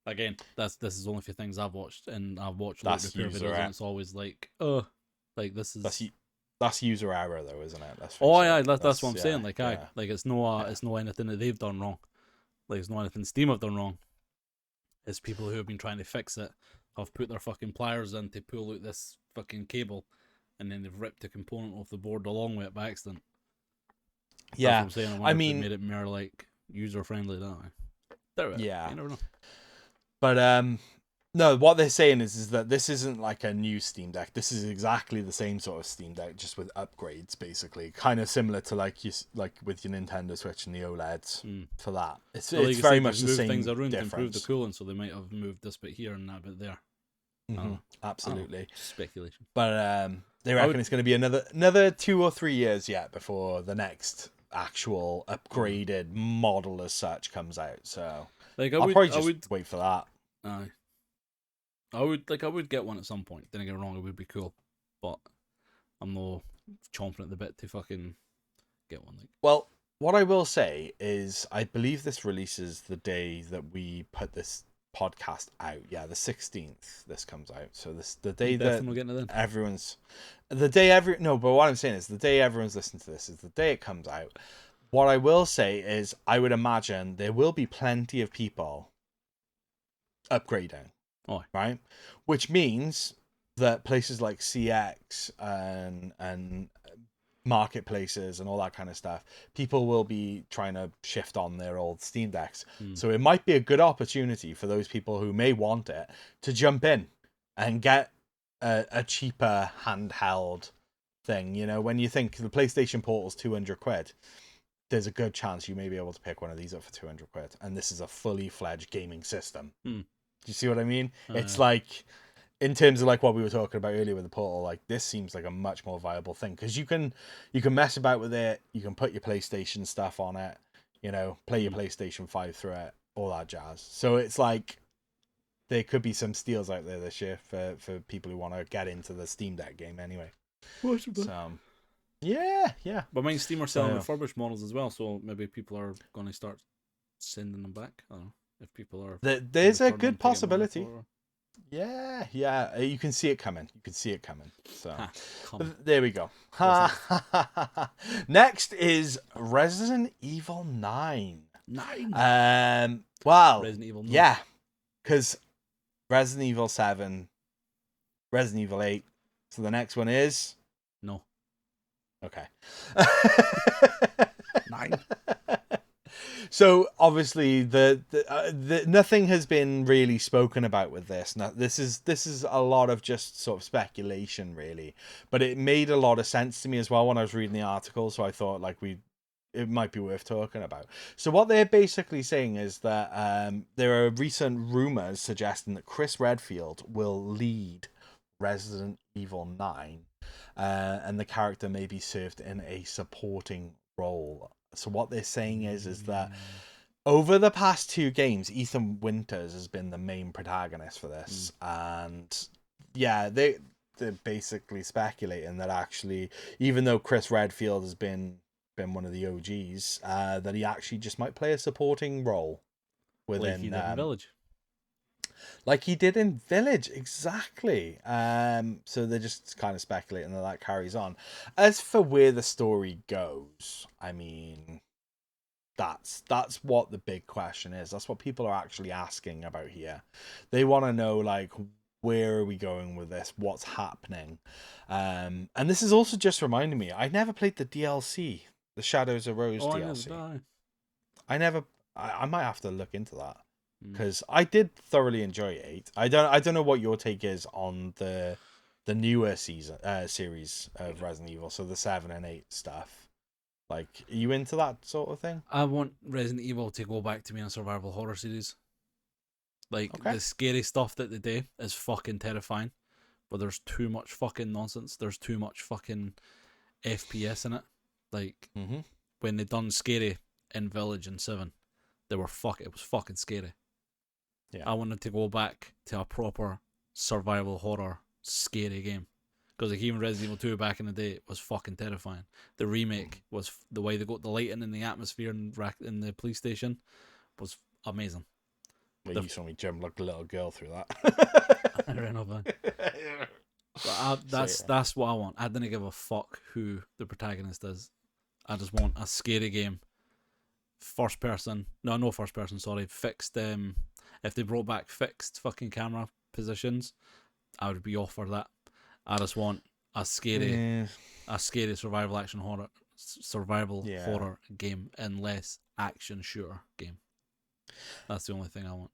Again, this is only a few things I've watched, and I've watched like repair videos, and it's always like, like this is. That's user error though, isn't it? That's what I'm saying. Like, like it's no anything that they've done wrong. Like it's no anything Steam have done wrong. It's people who have been trying to fix it have put their fucking pliers in to pull out this fucking cable, and then they've ripped a component off the board along with it by accident. Yeah, that's what I'm saying. I mean, made it more like user friendly, don't I? Yeah, you never know. But no, what they're saying is that this isn't like a new Steam Deck. This is exactly the same sort of Steam Deck, just with upgrades, basically. Kind of similar to like with your Nintendo Switch and the OLEDs for that. It's very much the same things around difference. To improve the cooling, so they might have moved this bit here and that bit there. Absolutely, speculation. But they reckon it's going to be another 2 or 3 years yet before the next actual upgraded model as such comes out. So like I'll probably just wait for that. Aye. I would get one at some point. Don't get me wrong, it would be cool, but I'm no chomping at the bit to fucking get one. Like, well, what I will say is, I believe this releases the day that we put this podcast out. Yeah, the 16th. This comes out, so the day that everyone's but what I'm saying is the day everyone's listening to this is the day it comes out. What I will say is, I would imagine there will be plenty of people upgrading. Oh, right, which means that places like CX and marketplaces and all that kind of stuff, people will be trying to shift on their old Steam Decks. So it might be a good opportunity for those people who may want it to jump in and get a cheaper handheld thing. You know, when you think the PlayStation Portal's £200, there's a good chance you may be able to pick one of these up for £200, and this is a fully fledged gaming system. Do you see what I mean? It's like, in terms of like what we were talking about earlier with the Portal, like this seems like a much more viable thing, because you can mess about with it, you can put your PlayStation stuff on it, you know, play your PlayStation 5 through it, all that jazz. So it's like there could be some steals out there this year for people who want to get into the Steam Deck game anyway. So yeah. But I mean, Steam are selling refurbished models as well, so maybe people are going to start sending them back. I don't know. If people are, there's a good possibility. Yeah, you can see it coming. So there we go. Next is Resident Evil 9. Well, Resident Evil 9. Yeah, because Resident Evil 7, Resident Evil 8. So the next one is no. Okay. 9. So obviously the nothing has been really spoken about with this. Now, this is a lot of just sort of speculation, really. But it made a lot of sense to me as well when I was reading the article. So I thought like it might be worth talking about. So what they're basically saying is that there are recent rumors suggesting that Chris Redfield will lead Resident Evil 9, and the character may be served in a supporting role. So what they're saying is that over the past 2 games, Ethan Winters has been the main protagonist for this, and yeah, they're basically speculating that actually, even though Chris Redfield has been one of the OGs, that he actually just might play a supporting role within Like he did in Village. Like he did in Village, exactly. So they're just kind of speculating that carries on. As for where the story goes, I mean, that's what the big question is. That's what people are actually asking about here. They want to know, like, where are we going with this? What's happening? And this is also just reminding me, I never played the DLC, the Shadows of Rose DLC. I might have to look into that, because I did thoroughly enjoy 8. I don't know what your take is on the newer series of Resident Evil, so the 7 and 8 stuff. Like, are you into that sort of thing? I want Resident Evil to go back to being a survival horror series. Like, the scary stuff that they do is fucking terrifying, but there's too much fucking nonsense. There's too much fucking FPS in it. Like, when they done scary in Village and 7, it was fucking scary. Yeah. I wanted to go back to a proper survival horror scary game. Because like even Resident Evil 2 back in the day was fucking terrifying. The remake was the way they got the lighting in the atmosphere in the police station was amazing. Well, you saw me jump like a little girl through that. I don't know, man. But that's what I want. I didn't give a fuck who the protagonist is. I just want a scary game. First person. No first person, sorry. Fixed. If they brought back fixed fucking camera positions, I would be all for that. I just want a scary survival horror game and less action shooter game. That's the only thing I want.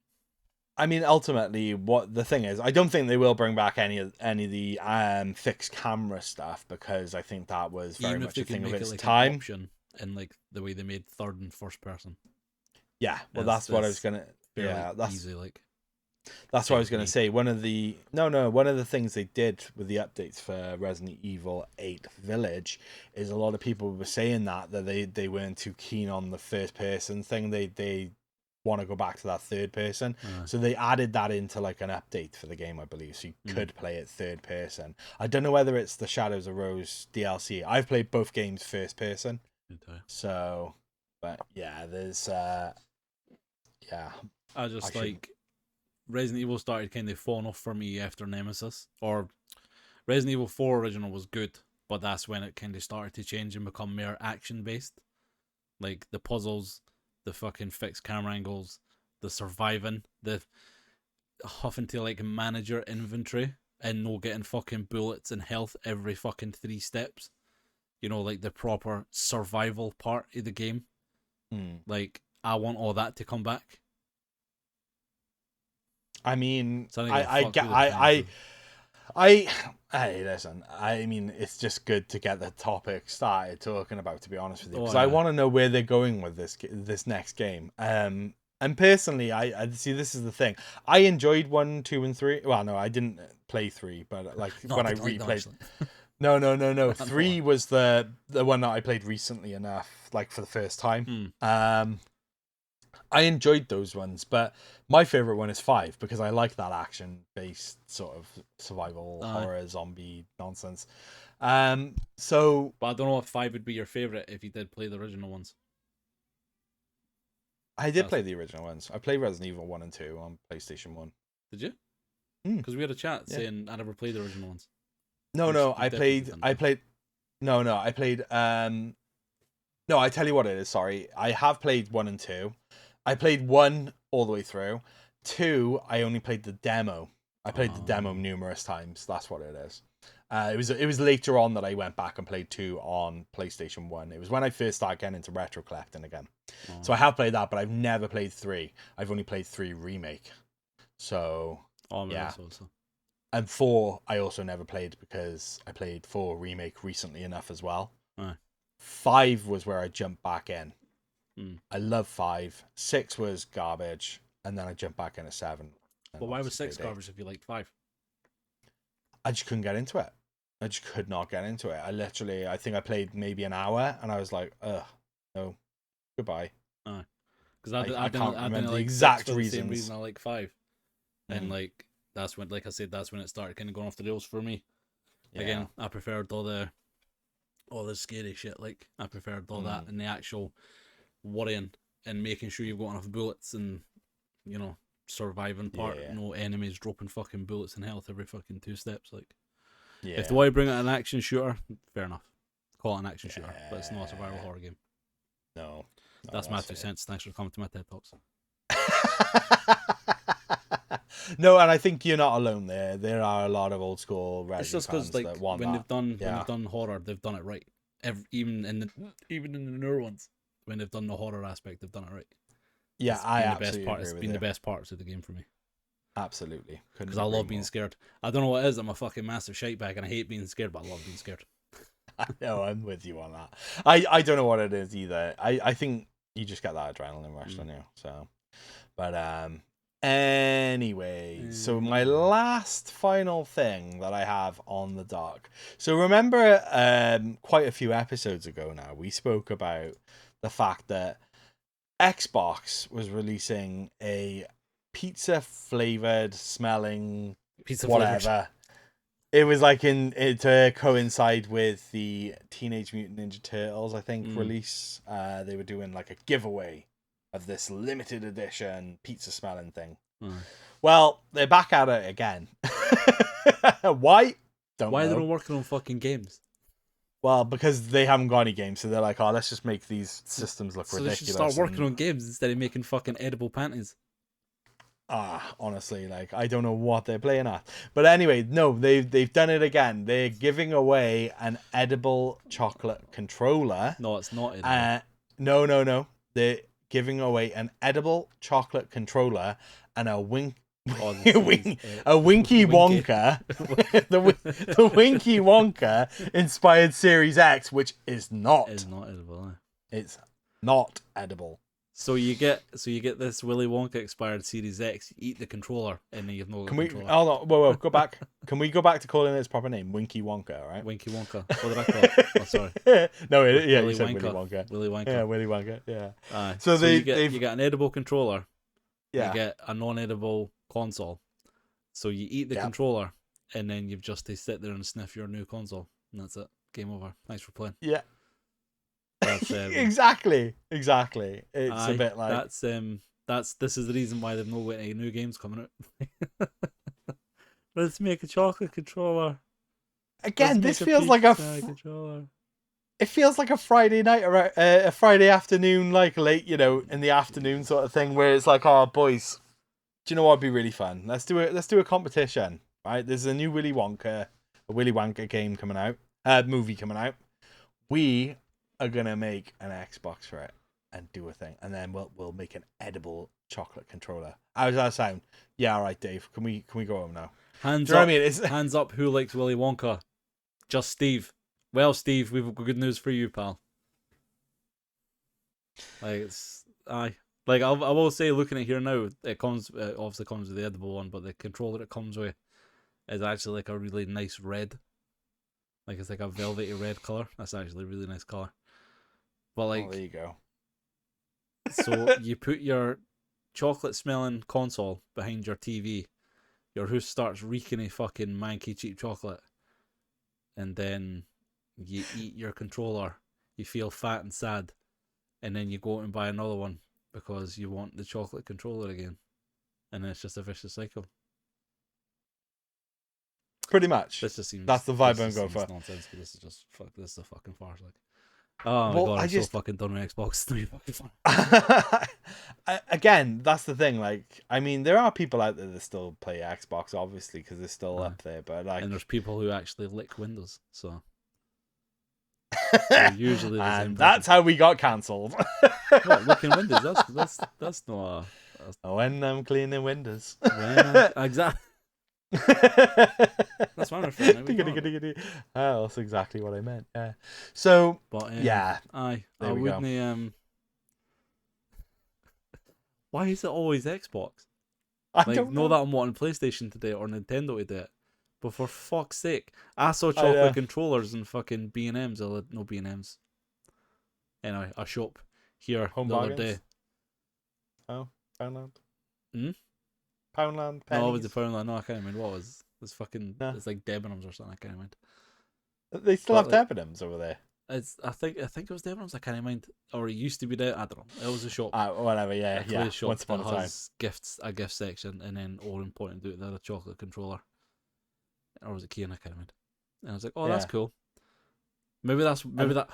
I mean, ultimately, what the thing is, I don't think they will bring back any of the fixed camera stuff, because I think that was very much a thing of its time. Option in like the way they made third and first person. Yeah, well, that's what I was gonna. Yeah, that's easy. Like, that's what I was gonna say. One of the things they did with the updates for Resident Evil 8 Village is a lot of people were saying that they weren't too keen on the first person thing. They want to go back to that third person, so they added that into like an update for the game, I believe, so you could play it third person. I don't know whether it's the Shadows of Rose DLC. I've played both games first person, so but yeah, there's I just Resident Evil started kind of falling off for me after Nemesis, or Resident Evil 4 original was good, but that's when it kind of started to change and become more action based, like the puzzles, the fucking fixed camera angles, the surviving, the having to like manage your inventory and no getting fucking bullets and health every fucking 3 steps. You know, like the proper survival part of the game. Like, I want all that to come back. I mean, listen, I mean, it's just good to get the topic started talking about, to be honest with you, because I want to know where they're going with this next game. And personally, I see, this is the thing. I enjoyed 1, 2, and 3. Well, no, I didn't play 3, but like when I replayed. No. 3 was the one that I played recently enough, like for the first time. I enjoyed those ones, but my favorite one is 5 because I like that action-based sort of survival horror zombie nonsense. But I don't know if 5 would be your favorite if you did play the original ones. I did play the original ones. I played Resident Evil 1 and 2 on PlayStation 1. Did you? Because we had a chat saying I never played the original ones. No, I played. No, I tell you what it is. Sorry, I have played 1 and 2. I played 1 all the way through. 2, I only played the demo. I played the demo numerous times. That's what it is. It was later on that I went back and played 2 on PlayStation 1. It was when I first started getting into retro collecting again. Oh. So I have played that, but I've never played 3. I've only played 3 remake. So yeah. Also. And 4 I also never played because I played 4 remake recently enough as well. Aye. 5 was where I jumped back in. Mm. I love 5. 6 was garbage, and then I jumped back into 7. But why was 6 garbage if you liked 5? I just couldn't get into it. I just could not get into it. I think I played maybe an hour, and I was like, ugh, no, goodbye. Because I can't remember the like exact 6 for the same reasons. reason I like 5. And like that's when, like I said, that's when it started kind of going off the rails for me. Yeah. Again, I preferred all the scary shit. Like I preferred all that and the actual worrying and making sure you've got enough bullets and surviving part. Yeah. No enemies dropping fucking bullets and health every fucking 2 steps. Like Yeah. if they want to bring out an action shooter, fair enough. Call it an action shooter, but it's not a survival horror game. No, that's my 2 cents. Thanks for coming to my TED Talks. No, and I think you're not alone there. There are a lot of old school Resident It's just fans because like that want when that. they've done horror, they've done it right. Even in the newer ones, when they've done the horror aspect, they've done it right. Yeah, I absolutely agree It's with been you. the best parts of the game for me. Absolutely, Because I love being scared. I don't know what it is. I'm a fucking massive shitebag and I hate being scared, but I love being scared. No, I'm with you on that. I don't know what it is either. I think you just get that adrenaline rush, don't you? So, but anyway, so my last final thing that I have on the dock. So remember, quite a few episodes ago now, we spoke about the fact that Xbox was releasing a pizza flavored smelling Pizza whatever. flavors. It was like to coincide with the Teenage Mutant Ninja Turtles, I think, release. They were doing like a giveaway of this limited edition pizza smelling thing. Well, they're back at it again. Why? Why are they not working on fucking games? Well, because they haven't got any games, so they're like, oh, let's just make these systems look ridiculous. So they should start working on games instead of making fucking edible panties. Honestly, like, I don't know what they're playing at. But anyway, no, they've done it again. They're giving away an edible chocolate controller. No, it's not edible. No. They're giving away an edible chocolate controller and a Winky Wonka, the Winky Wonka inspired Series X, which is not. It's not edible. It's not edible. So you get this Willy Wonka expired Series X. You eat the controller, and then you've no controller. Hold on, whoa, go back. Can we go back to calling it its proper name, Winky Wonka? All right. Winky Wonka. What did I call it? Oh, sorry. No, you Willy said Wonka. Willy Wonka. Willy Wonka. Yeah, Willy Wonka. Yeah. So you get an edible controller. Yeah. You get a non-edible console. So you eat the controller, and then you've just to sit there and sniff your new console, and that's it. Game over. Thanks for playing. Yeah. That's, exactly. It's a bit like this is the reason why they've not got any new games coming out. Let's make a chocolate controller. Again, this feels like controller. It feels like a Friday night or a Friday afternoon, like late, in the afternoon sort of thing, where it's like, oh, boys, do you know what'd be really fun? Let's do a competition, right? There's a new Willy Wonka game coming out, movie coming out. We are gonna make an Xbox for it and do a thing, and then we'll make an edible chocolate controller. How does that sound? Yeah, all right, Dave. Can we go home now? Hands up! Hands up! Who likes Willy Wonka? Just Steve. Well, Steve, we've got good news for you, pal. Like I will say, looking at here now, it obviously comes with the edible one, but the controller it comes with is actually like a really nice red. Like it's like a velvety red color. That's actually a really nice color. But like, there you go. So you put your chocolate smelling console behind your TV, your house starts reeking of fucking manky cheap chocolate, and then you eat your controller, you feel fat and sad, and then you go out and buy another one because you want the chocolate controller again, and then it's just a vicious cycle. Pretty much. This just seems, that's the vibe I'm going for. Nonsense, but this is just this is a fucking farce. Like, Oh my Well, god, I I'm just- so fucking done with Xbox. It's gonna be fucking fun. Again, that's the thing. Like, I mean, there are people out there that still play Xbox, obviously, because they're still up there. But like, And there's people who actually lick Windows, so they're usually the same and person. that's how we got cancelled. What, licking Windows? That's not a... When I'm cleaning windows. Exactly. That's what I'm referring to. Oh, that's exactly what I meant. Yeah. So, But yeah. I There we go. wouldn't. Why is it always Xbox? I Like, don't know know. that I'm wanting PlayStation today or Nintendo to do it, but for fuck's sake, I saw know. chocolate controllers and fucking B&M's. No B&M's. Anyway, a shop here Home the bargains? other day. Oh, Poundland. Hmm? Poundland. No, it was Pennies. the Poundland. No, I can't remember what it was. It's fucking. No. It's like Debenhams or something. I can't remember. They still have But, Debenhams over there. I think it was Debenhams. I can't mind, or it used to be there. I don't know. It was a shop. Whatever. Yeah, A yeah. toy shop Once upon a that time. has a gift section, and then all important to it, there a chocolate controller, or was it Key? And I can't remember. And I was like, oh, that's Yeah. cool. Maybe that.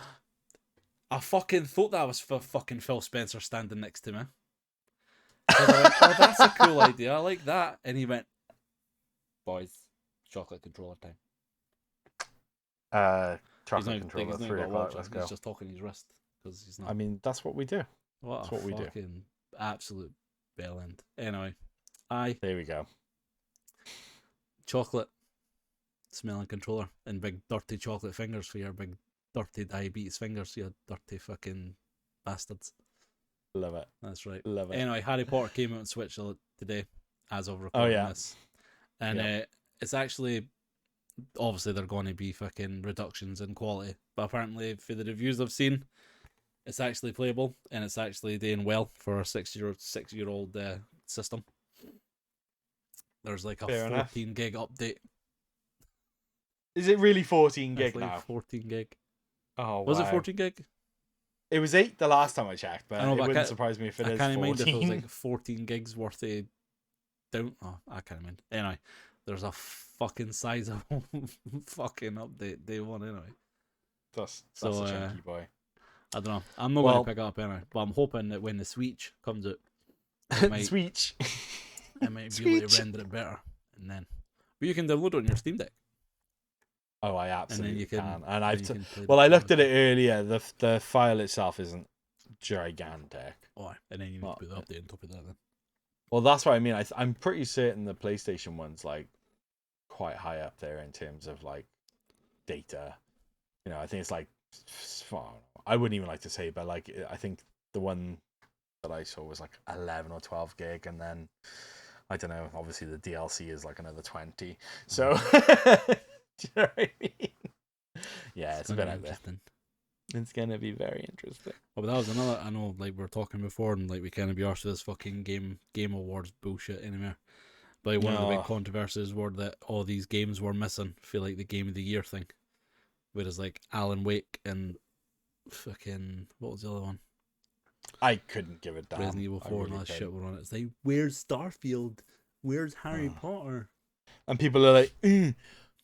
I fucking thought that was for fucking Phil Spencer standing next to me. I went, oh, that's a cool idea. I like that. And he went, boys, chocolate controller time. Chocolate controller. He's not 3 got a o'clock. watch. Let's He's go. just talking his wrist because he's not. I mean, that's what we do. What That's a what we do. fucking absolute bell end. Anyway, There we go. chocolate smelling controller and big dirty chocolate fingers for your big dirty diabetes fingers, you dirty fucking bastards. Love it. That's right. Love it. Anyway, Harry Potter came out on Switch today, as of recording yeah. this, and it's actually obviously they're going to be fucking reductions in quality, but apparently for the reviews I've seen, it's actually playable and it's actually doing well for a 6-year-old system. There's like a Fair 14 gig update. Is it really 14 It's gig like now? 14 gig. Oh, Was wow. it 14 gig? It was 8 the last time I checked, but I know, it but I wouldn't can't- surprise me if it I is can't 14. mind if it was like 14 gigs worth of down. Oh, I can't mind. Anyway, there's a fucking sizable fucking update day one anyway. That's So, a chunky boy. I don't know. I'm not Well- going to pick it up anyway, but I'm hoping that when the Switch comes out, it might, Switch. it might be able to Switch. render it better, and then. But you can download it on your Steam Deck, Oh, I and absolutely then you can. can. And then I've you can play well, the I looked at games. it earlier. The file itself isn't gigantic. Oh, and then you need Well, to put the update on top of that. Then. Well, that's what I mean. I'm pretty certain the PlayStation one's like quite high up there in terms of like data. You know, I think it's like, well, I wouldn't even like to say, but like I think the one that I saw was like 11 or 12 gig, and then I don't know. Obviously, the DLC is like another 20. So, do you know what I mean? Yeah, it's a bit gonna out be there. interesting. It's gonna be very interesting. Oh, but that was another. I know, like we were talking before, and like we kind of be arsed with this fucking game awards bullshit anymore. But like, one of the No. big controversies were that all these games were missing for like the game of the year thing, whereas like Alan Wake and fucking what was the other one? I couldn't give it down. Resident Evil I 4 and really all that shit couldn't. were on it. It's like, where's Starfield? Where's Harry Oh. Potter? And people are like,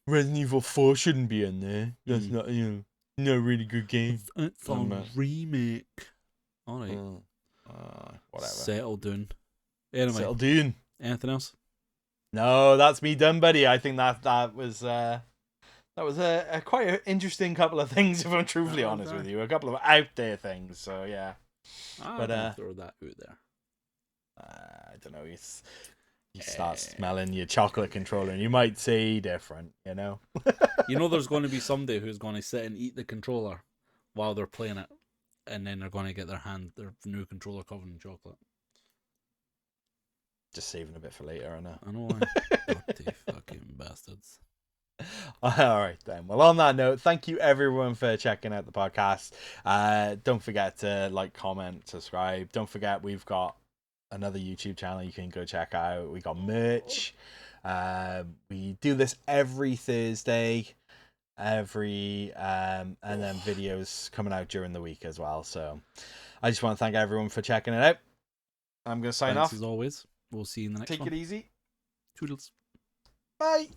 Resident Evil 4 shouldn't be in there. That's not, no really good game. It's a I'm not- remake. All right, Whatever. settle down. Anyway, Settle down. anything else? No, that's me done, buddy. I think that was a quite an interesting couple of things, if I'm truthfully That was honest there. with you. A couple of out there things. So yeah, I'm But, gonna throw that out there. I don't know. You start smelling your chocolate controller, and you might say different. You know. You know, there's going to be somebody who's going to sit and eat the controller while they're playing it, and then they're going to get their new controller covered in chocolate. Just saving a bit for later, I know. I know, dirty fucking bastards. All right then. Well, on that note, thank you everyone for checking out the podcast. Don't forget to like, comment, subscribe. Don't forget we've got another YouTube channel you can go check out. We got merch. We do this every Thursday, and then videos coming out during the week as well. So I just want to thank everyone for checking it out. I'm gonna sign Thanks off. as always. We'll see you in the next Take one. it easy. Toodles. Bye.